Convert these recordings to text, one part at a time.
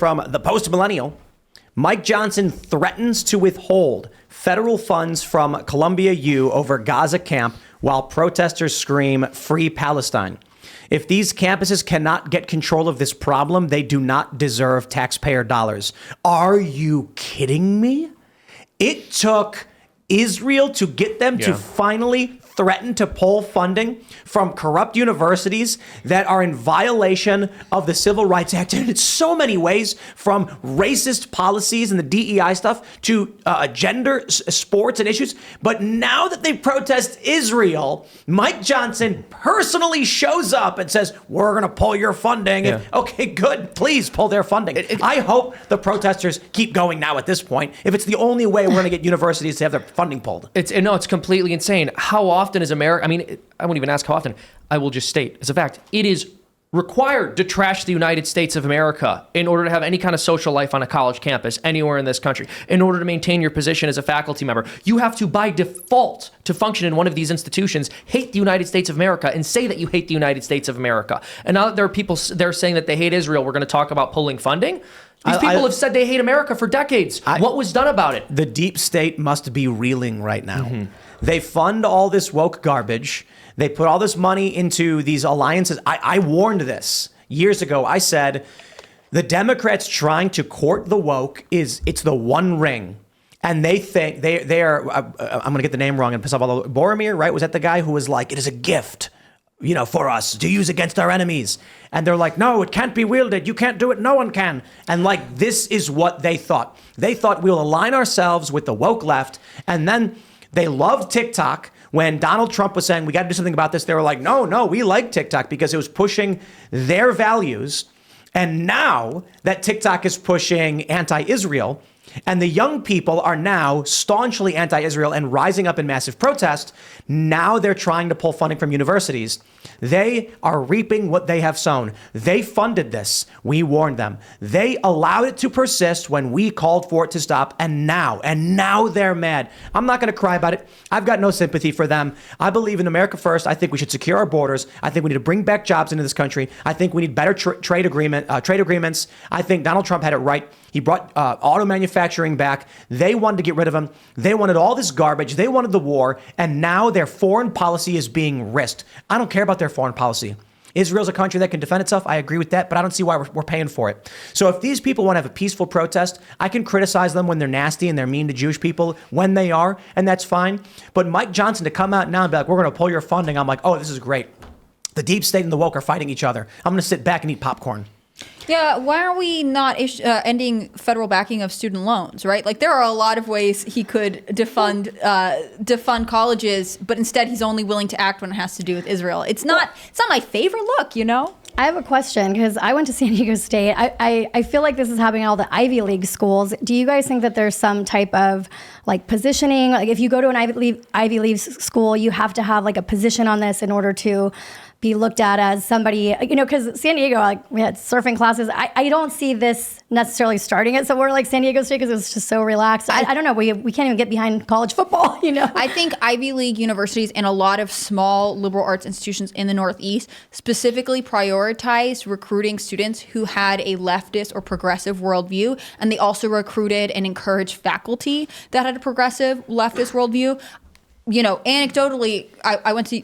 from the Post-Millennial. Mike Johnson threatens to withhold federal funds from Columbia U over Gaza camp while protesters scream, "Free Palestine." If these campuses cannot get control of this problem, they do not deserve taxpayer dollars. Are you kidding me? It took Israel to get them to finally threaten to pull funding from corrupt universities that are in violation of the Civil Rights Act. And in so many ways, from racist policies and the DEI stuff to gender, sports and issues. But now that they protest Israel, Mike Johnson personally shows up and says, we're going to pull your funding. Yeah. Okay, good. Please pull their funding. I hope the protesters keep going now at this point, if it's the only way we're going to get universities to have their funding pulled. It's completely insane. How often is America, I won't even ask how often, I will just state as a fact, it is required to trash the United States of America in order to have any kind of social life on a college campus anywhere in this country. In order to maintain your position as a faculty member, you have to, by default, to function in one of these institutions, hate the United States of America and say that you hate the United States of America. And now that there are people, they're saying that they hate Israel, we're going to talk about pulling funding. These people have said they hate America for decades. What was done about it? The deep state must be reeling right now. They fund all this woke garbage. They put all this money into these alliances. I warned this years ago. I said, the Democrats trying to court the woke it's the one ring. And they think they are, I'm going to get the name wrong and piss off all the, Boromir, right? Was that the guy who was like, it is a gift, for us to use against our enemies. And they're like, no, it can't be wielded. You can't do it. No one can. And this is what they thought. They thought we'll align ourselves with the woke left. And then they loved TikTok. When Donald Trump was saying, we got to do something about this, they were like, no, we like TikTok because it was pushing their values. And now that TikTok is pushing anti-Israel, and the young people are now staunchly anti-Israel and rising up in massive protest, now they're trying to pull funding from universities. They are reaping what they have sown. They funded this. We warned them. They allowed it to persist when we called for it to stop. And now they're mad. I'm not going to cry about it. I've got no sympathy for them. I believe in America first. I think we should secure our borders. I think we need to bring back jobs into this country. I think we need better trade agreements. I think Donald Trump had it right. He brought auto manufacturing back. They wanted to get rid of him. They wanted all this garbage. They wanted the war. And now their foreign policy is being risked. I don't care about their foreign policy. Israel's a country that can defend itself. I agree with that, but I don't see why we're paying for it. So if these people want to have a peaceful protest, I can criticize them when they're nasty and they're mean to Jewish people, when they are, and that's fine. But Mike Johnson to come out now and be like, we're going to pull your funding. I'm like, oh, this is great. The deep state and the woke are fighting each other. I'm going to sit back and eat popcorn. Yeah, why are we not ending federal backing of student loans, right? There are a lot of ways he could defund colleges, but instead he's only willing to act when it has to do with Israel. It's not my favorite look, I have a question because I went to San Diego State. I feel like this is happening in all the Ivy League schools. Do you guys think that there's some type of positioning? If you go to an Ivy League school, you have to have a position on this in order to be looked at as somebody, because San Diego, we had surfing classes. I don't see this necessarily starting it somewhere like San Diego State because it was just so relaxed. I don't know. We can't even get behind college football, I think Ivy League universities and a lot of small liberal arts institutions in the Northeast specifically prioritized recruiting students who had a leftist or progressive worldview. And they also recruited and encouraged faculty that had a progressive leftist worldview. Anecdotally, I went to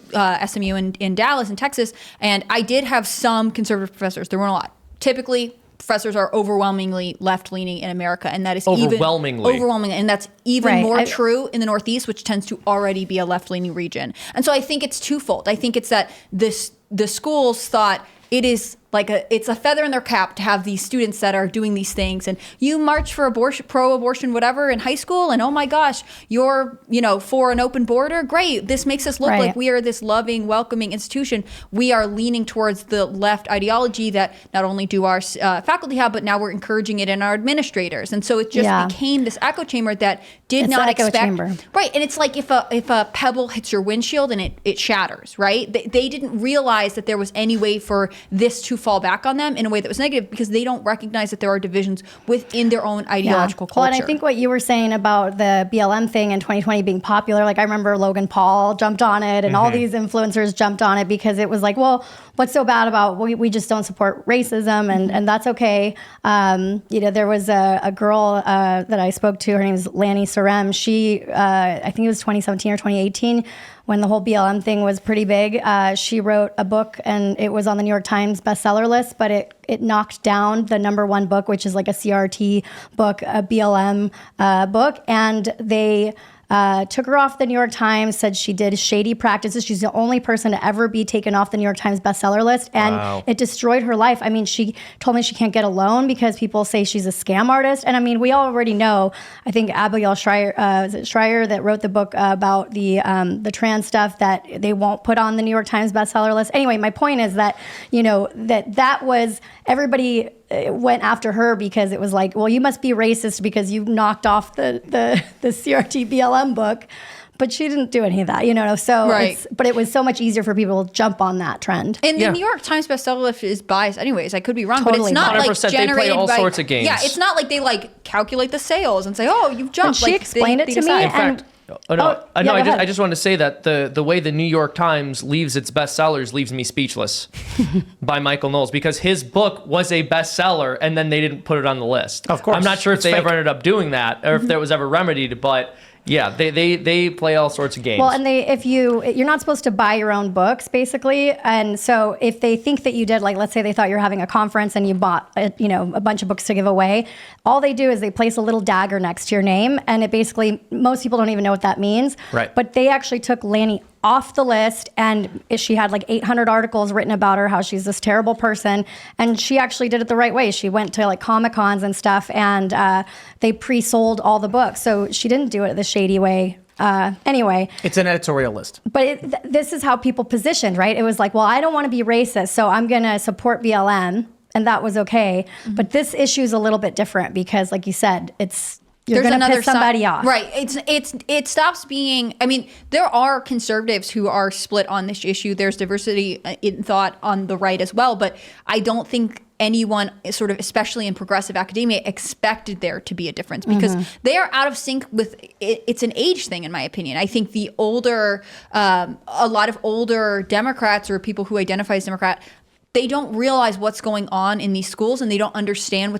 SMU in Dallas in Texas, and I did have some conservative professors. There weren't a lot. Typically, professors are overwhelmingly left-leaning in America, and that is overwhelmingly, and that's even more true in the Northeast, which tends to already be a left-leaning region. And so I think it's twofold. I think it's that the schools thought it is it's a feather in their cap to have these students that are doing these things, and you march for abortion, pro-abortion, whatever in high school, and oh my gosh, you're for an open border. Great, this makes us look like we are this loving, welcoming institution. We are leaning towards the left ideology that not only do our faculty have, but now we're encouraging it in our administrators, and so it just became this echo chamber that did not expect. Right, and it's like if a pebble hits your windshield and it shatters. Right, they didn't realize that there was any way for this to fall back on them in a way that was negative because they don't recognize that there are divisions within their own ideological culture. Well, and I think what you were saying about the BLM thing in 2020 being popular, like I remember Logan Paul jumped on it and all these influencers jumped on it because it was like, well, what's so bad about we just don't support racism and that's okay. There was a girl that I spoke to, her name is Lanny Sarem. She, I think it was 2017 or 2018, when the whole BLM thing was pretty big. She wrote a book and it was on the New York Times bestseller list, but it knocked down the #1 book, which is like a CRT book, a BLM book. And they took her off the New York Times, said she did shady practices. She's the only person to ever be taken off the New York Times bestseller list. And it destroyed her life. I mean, she told me she can't get a loan because people say she's a scam artist. And I mean, we already know, I think Abigail Schreier that wrote the book about the trans stuff that they won't put on the New York Times bestseller list. Anyway, my point is that, that was, everybody went after her because it was like, well, you must be racist because you knocked off the CRT BLM book, but she didn't do any of that, so right. But it was so much easier for people to jump on that trend. And the New York Times bestseller list is biased anyways. I could be wrong, Totally but it's not like generated they play all by, sorts of games. Yeah, it's not like they like calculate the sales and say, oh, you've jumped. And she explained it to me. In fact, I just wanted to say that the way the New York Times leaves its bestsellers leaves me speechless by Michael Knowles, because his book was a bestseller and then they didn't put it on the list. Of course. I'm not sure if they ever ended up doing that or if that was ever remedied, but yeah, they play all sorts of games. Well, and you're not supposed to buy your own books, basically. And so if they think that you did, like, let's say they thought you were having a conference and you bought, a bunch of books to give away, all they do is they place a little dagger next to your name. And it basically, most people don't even know what that means. Right. But they actually took Lanny off the list, and she had like 800 articles written about her, how she's this terrible person. And she actually did it the right way. She went to like Comic-Cons and stuff, and they pre-sold all the books. So she didn't do it the shady way. Anyway. It's an editorial list. But this is how people positioned, right? It was like, well, I don't want to be racist, so I'm going to support BLM. And that was okay. Mm-hmm. But this issue is a little bit different because, like you said, you're going to piss somebody off. Right. It stops being, I mean, there are conservatives who are split on this issue. There's diversity in thought on the right as well. But I don't think anyone sort of, especially in progressive academia, expected there to be a difference because they are out of sync with it. It's an age thing, in my opinion. I think the older, a lot of older Democrats or people who identify as Democrat, they don't realize what's going on in these schools, and they don't understand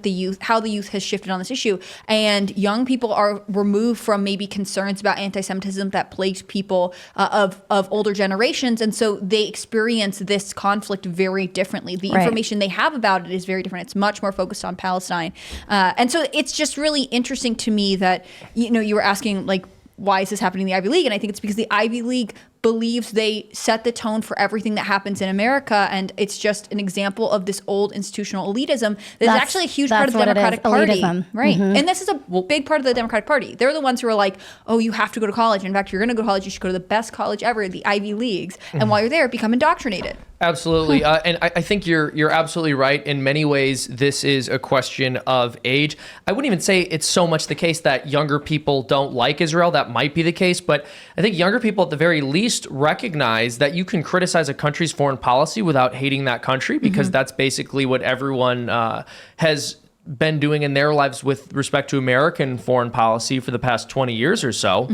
how the youth has shifted on this issue. And young people are removed from maybe concerns about anti-Semitism that plagues people of older generations. And so they experience this conflict very differently. The information they have about it is very different. It's much more focused on Palestine. And so it's just really interesting to me that, you were asking, like, why is this happening in the Ivy League? And I think it's because the Ivy League believes they set the tone for everything that happens in America, and it's just an example of this old institutional elitism that's actually a huge part of the Democratic Party. Right. Mm-hmm. And this is a big part of the Democratic Party. They're the ones who are like, oh, you have to go to college. In fact, if you're going to go to college, you should go to the best college ever, the Ivy Leagues. And while you're there, become indoctrinated. Absolutely. And I think you're absolutely right. In many ways, this is a question of age. I wouldn't even say it's so much the case that younger people don't like Israel. That might be the case. But I think younger people at the very least recognize that you can criticize a country's foreign policy without hating that country, because that's basically what everyone has been doing in their lives with respect to American foreign policy for the past 20 years or so.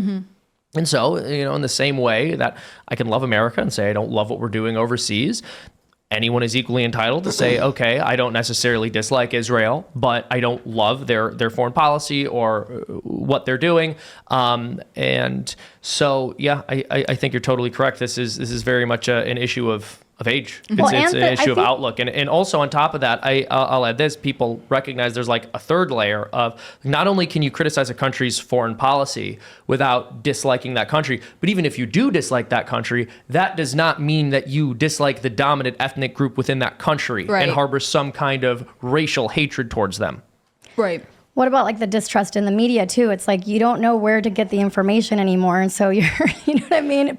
And so, in the same way that I can love America and say I don't love what we're doing overseas, anyone is equally entitled to say, okay, I don't necessarily dislike Israel, but I don't love their foreign policy or what they're doing. And so, yeah, I think you're totally correct. This is very much an issue of age. It's an issue of outlook. And also on top of that, I'll add this, people recognize there's like a third layer of not only can you criticize a country's foreign policy without disliking that country, but even if you do dislike that country, that does not mean that you dislike the dominant ethnic group within that country and harbor some kind of racial hatred towards them. Right. What about like the distrust in the media too? It's like you don't know where to get the information anymore, and so you're, you know what I mean?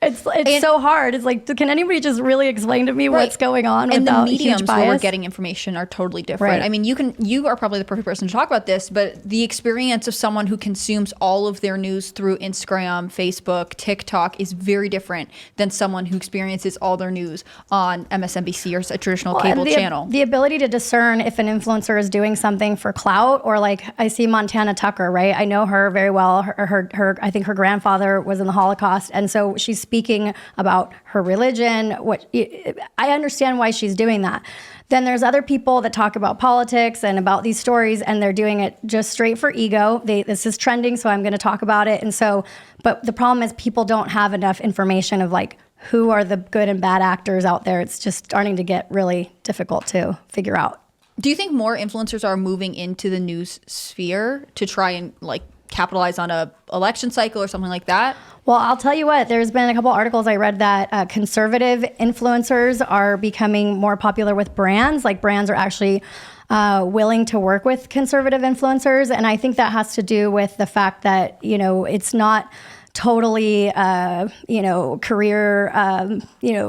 It's so hard. It's like, can anybody just really explain to me what's going on? And without the mediums huge where we're bias? getting information are totally different. Right. I mean, you are probably the perfect person to talk about this, but the experience of someone who consumes all of their news through Instagram, Facebook, TikTok is very different than someone who experiences all their news on MSNBC or a traditional cable channel. The ability to discern if an influencer is doing something for clout, or like I see Montana Tucker, right? I know her very well. Her I think her grandfather was in the Holocaust, and so she's speaking about her religion. I understand why she's doing that. Then there's other people that talk about politics and about these stories, and they're doing it just straight for ego. This is trending, so I'm going to talk about it. And so, but the problem is people don't have enough information of like who are the good and bad actors out there. It's just starting to get really difficult to figure out. Do you think more influencers are moving into the news sphere to try and like capitalize on a election cycle or something like that? Well, I'll tell you what, there's been a couple articles I read that conservative influencers are becoming more popular with brands. Like brands are actually willing to work with conservative influencers. And I think that has to do with the fact that, you know, it's not totally, career,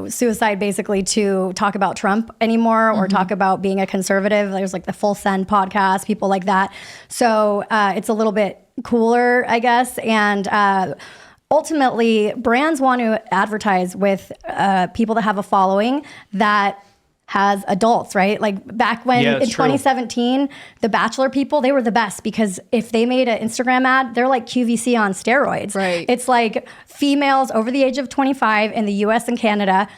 suicide basically to talk about Trump anymore or talk about being a conservative. There's like the Full Send podcast, people like that. So it's a little bit cooler, I guess. And ultimately, brands want to advertise with people that have a following that has adults, right? Like back when in 2017, the Bachelor people, they were the best because if they made an Instagram ad, they're like QVC on steroids. Right. It's like females over the age of 25 in the US and Canada.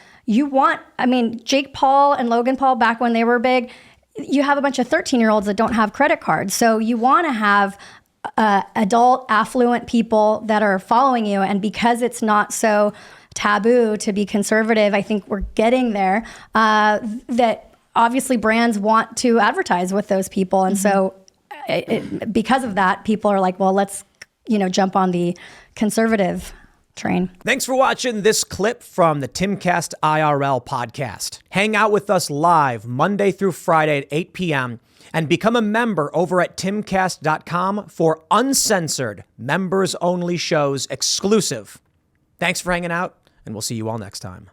Jake Paul and Logan Paul, back when they were big, you have a bunch of 13-year-olds that don't have credit cards. So you want to have adult, affluent people that are following you. And because it's not so taboo to be conservative, I think we're getting there, that obviously brands want to advertise with those people. And so because of that, people are like, well, let's, jump on the conservative train. Thanks for watching this clip from the Timcast IRL podcast. Hang out with us live Monday through Friday at 8 p.m. and become a member over at timcast.com for uncensored, members-only shows exclusive. Thanks for hanging out, and we'll see you all next time.